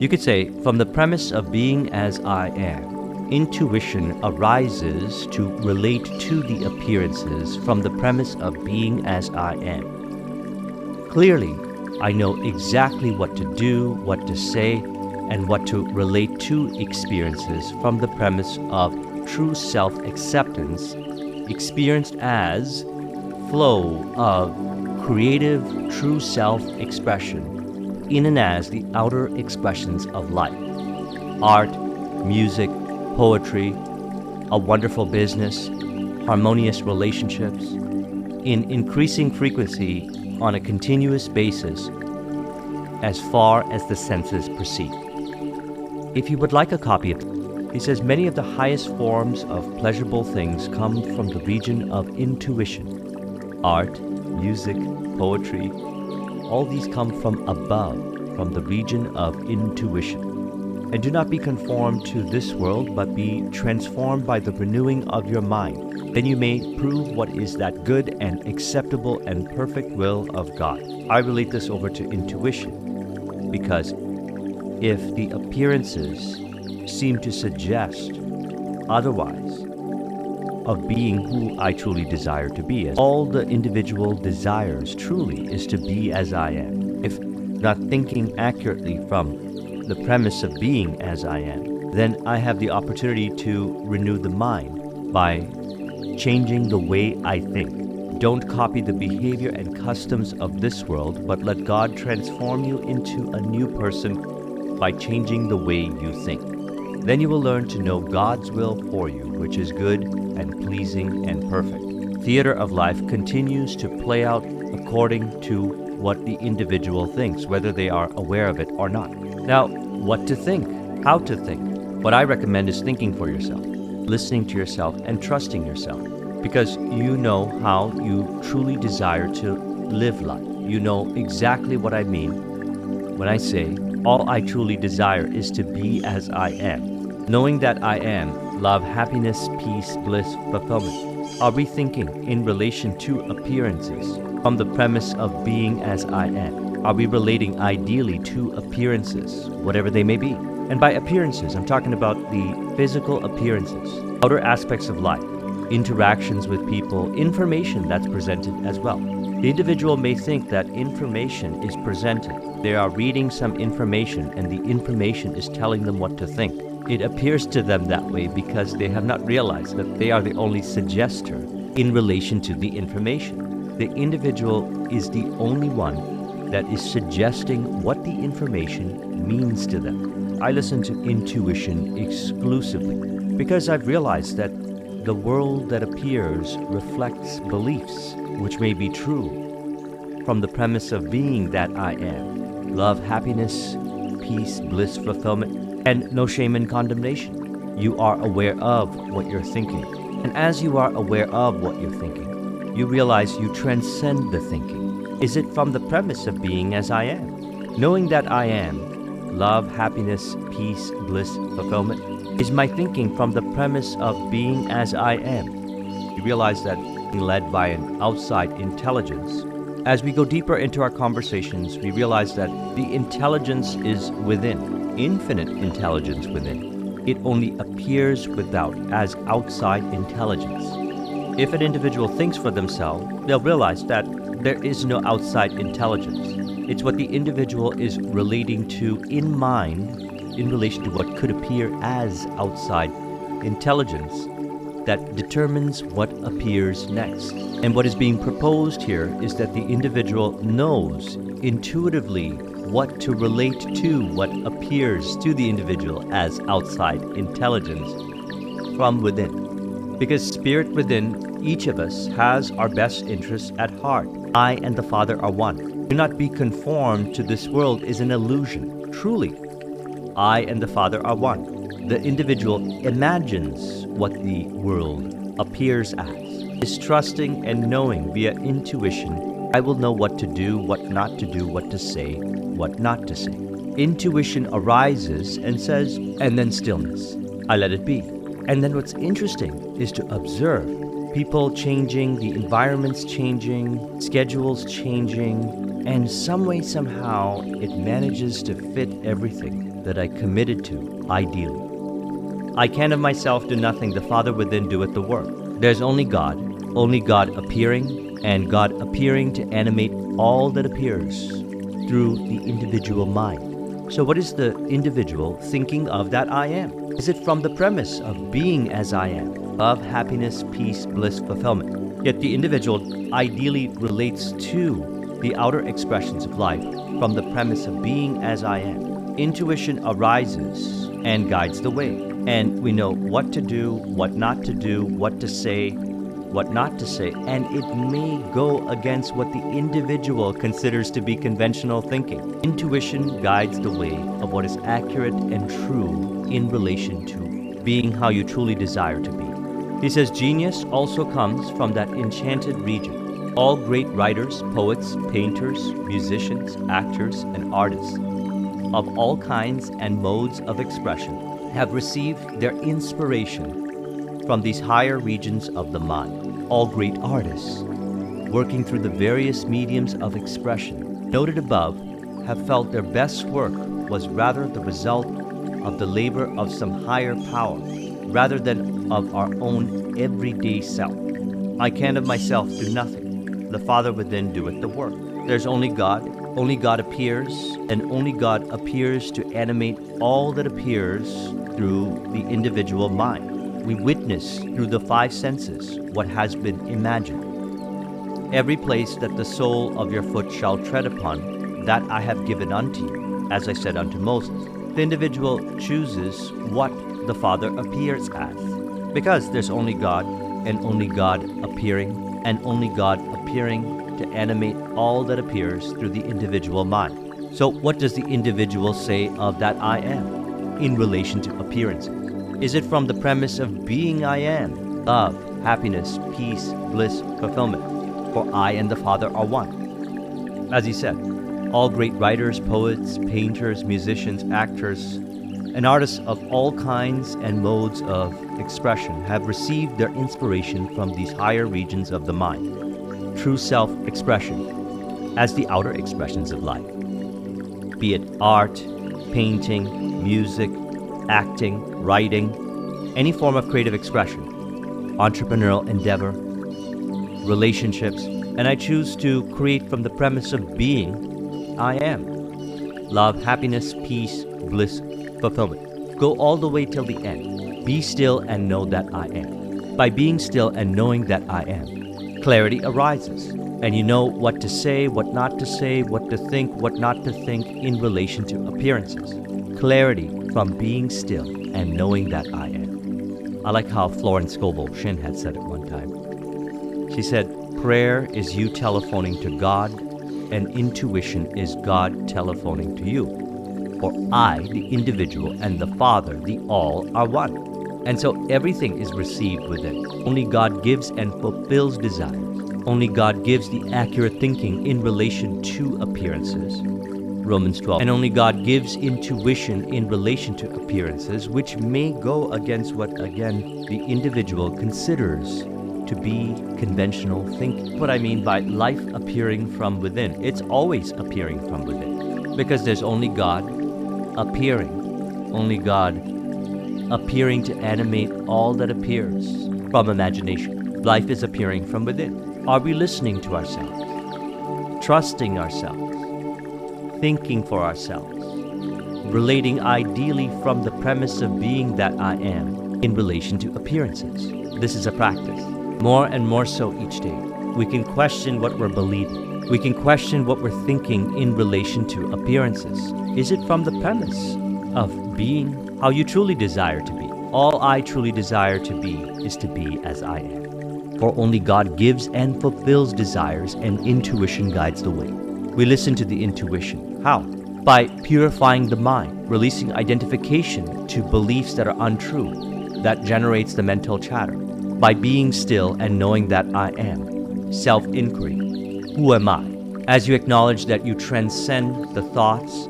You could say, from the premise of being as I am, intuition arises to relate to the appearances from the premise of being as I am. Clearly, I know exactly what to do, what to say, and what to relate to experiences from the premise of true self-acceptance, experienced as flow of creative true self-expression in and as the outer expressions of life. Art, music, poetry, a wonderful business, harmonious relationships, in increasing frequency on a continuous basis as far as the senses perceive. If you would like a copy of it, he says many of the highest forms of pleasurable things come from the region of intuition. Art, music, poetry, all these come from above, from the region of intuition. And do not be conformed to this world, but be transformed by the renewing of your mind. Then you may prove what is that good and acceptable and perfect will of God. I relate this over to intuition, because if the appearances seem to suggest otherwise of being who I truly desire to be, as all the individual desires truly is to be as I am. If not thinking accurately from the premise of being as I am, then I have the opportunity to renew the mind by changing the way I think. Don't copy the behavior and customs of this world, but let God transform you into a new person by changing the way you think. Then you will learn to know God's will for you, which is good and pleasing and perfect. Theater of life continues to play out according to what the individual thinks, whether they are aware of it or not. Now, what to think, how to think. What I recommend is thinking for yourself, listening to yourself, and trusting yourself, because you know how you truly desire to live life. You know exactly what I mean when I say, all I truly desire is to be as I am. Knowing that I am, love, happiness, peace, bliss, fulfillment. Are we thinking in relation to appearances from the premise of being as I am? Are we relating ideally to appearances, whatever they may be? And by appearances, I'm talking about the physical appearances, outer aspects of life, interactions with people, information that's presented as well. The individual may think that information is presented. They are reading some information and the information is telling them what to think. It appears to them that way because they have not realized that they are the only suggester in relation to the information. The individual is the only one that is suggesting what the information means to them. I listen to intuition exclusively because I've realized that the world that appears reflects beliefs which may be true from the premise of being that I am. Love, happiness, peace, bliss, fulfillment, and no shame and condemnation. You are aware of what you're thinking. And as you are aware of what you're thinking, you realize you transcend the thinking. Is it from the premise of being as I am? Knowing that I am, love, happiness, peace, bliss, fulfillment, is my thinking from the premise of being as I am? You realize that being led by an outside intelligence. As we go deeper into our conversations, we realize that the intelligence is within, infinite intelligence within. It only appears without as outside intelligence. If an individual thinks for themselves, they'll realize that there is no outside intelligence. It's what the individual is relating to in mind in relation to what could appear as outside intelligence that determines what appears next. And what is being proposed here is that the individual knows intuitively what to relate to what appears to the individual as outside intelligence from within. Because spirit within each of us has our best interests at heart. I and the Father are one. Do not be conformed to this world is an illusion. Truly, I and the Father are one. The individual imagines what the world appears as. Is trusting and knowing via intuition, I will know what to do, what not to do, what to say, what not to say. Intuition arises and says, and then stillness. I let it be. And then what's interesting is to observe people changing, the environments changing, schedules changing, and some way, somehow, it manages to fit everything. that I committed to ideally. I can of myself do nothing, the Father within doeth the work. There's only God appearing, and God appearing to animate all that appears through the individual mind. So what is the individual thinking of that I am? Is it from the premise of being as I am, love, happiness, peace, bliss, fulfillment? Yet the individual ideally relates to the outer expressions of life from the premise of being as I am. Intuition arises and guides the way, and we know what to do, what not to do, what to say, what not to say, and it may go against what the individual considers to be conventional thinking. Intuition guides the way of what is accurate and true in relation to being how you truly desire to be. He says genius also comes from that enchanted region. All great writers, poets, painters, musicians, actors, and artists of all kinds and modes of expression have received their inspiration from these higher regions of the mind. All great artists, working through the various mediums of expression noted above, have felt their best work was rather the result of the labor of some higher power, rather than of our own everyday self. I can of myself do nothing. The Father within doeth the work. There's only God appears, and only God appears to animate all that appears through the individual mind. We witness through the five senses what has been imagined. Every place that the sole of your foot shall tread upon, that I have given unto you, as I said unto Moses. The individual chooses what the Father appears as, because there's only God, and only God appearing, and only God appearing to animate all that appears through the individual mind. So what does the individual say of that I am in relation to appearances? Is it from the premise of being I am, love, happiness, peace, bliss, fulfillment? For I and the Father are one. As he said, all great writers, poets, painters, musicians, actors, and artists of all kinds and modes of expression have received their inspiration from these higher regions of the mind. True self-expression as the outer expressions of life, be it art, painting, music, acting, writing, any form of creative expression, entrepreneurial endeavor, relationships, and I choose to create from the premise of being I am. Love, happiness, peace, bliss, fulfillment. Go all the way till the end. Be still and know that I am. By being still and knowing that I am, clarity arises, and you know what to say, what not to say, what to think, what not to think in relation to appearances. Clarity from being still and knowing that I am. I like how Florence Scovel Shin had said it one time. She said, prayer is you telephoning to God, and intuition is God telephoning to you. For I, the individual, and the Father, the all, are one. And so everything is received within. Only God gives and fulfills desires. Only God gives the accurate thinking in relation to appearances. Romans 12. And only God gives intuition in relation to appearances, which may go against what, again, the individual considers to be conventional thinking. What I mean by life appearing from within, it's always appearing from within. Because there's only God appearing. Only God appearing to animate all that appears from imagination. Life is appearing from within. Are we listening to ourselves, trusting ourselves, thinking for ourselves, relating ideally from the premise of being that I am in relation to appearances? This is a practice. More and more so each day. We can question what we're believing. We can question what we're thinking in relation to appearances. Is it from the premise of being how you truly desire to be? All I truly desire to be is to be as I am. For only God gives and fulfills desires, and intuition guides the way. We listen to the intuition. How? By purifying the mind, releasing identification to beliefs that are untrue, that generates the mental chatter. By being still and knowing that I am. Self-inquiry. Who am I? As you acknowledge that you transcend the thoughts,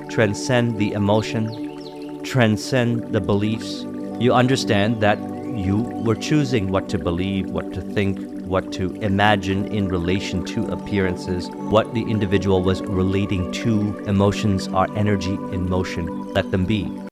transcend the emotion, transcend the beliefs, you understand that you were choosing what to believe, what to think, what to imagine in relation to appearances, what the individual was relating to. Emotions are energy in motion. Let them be.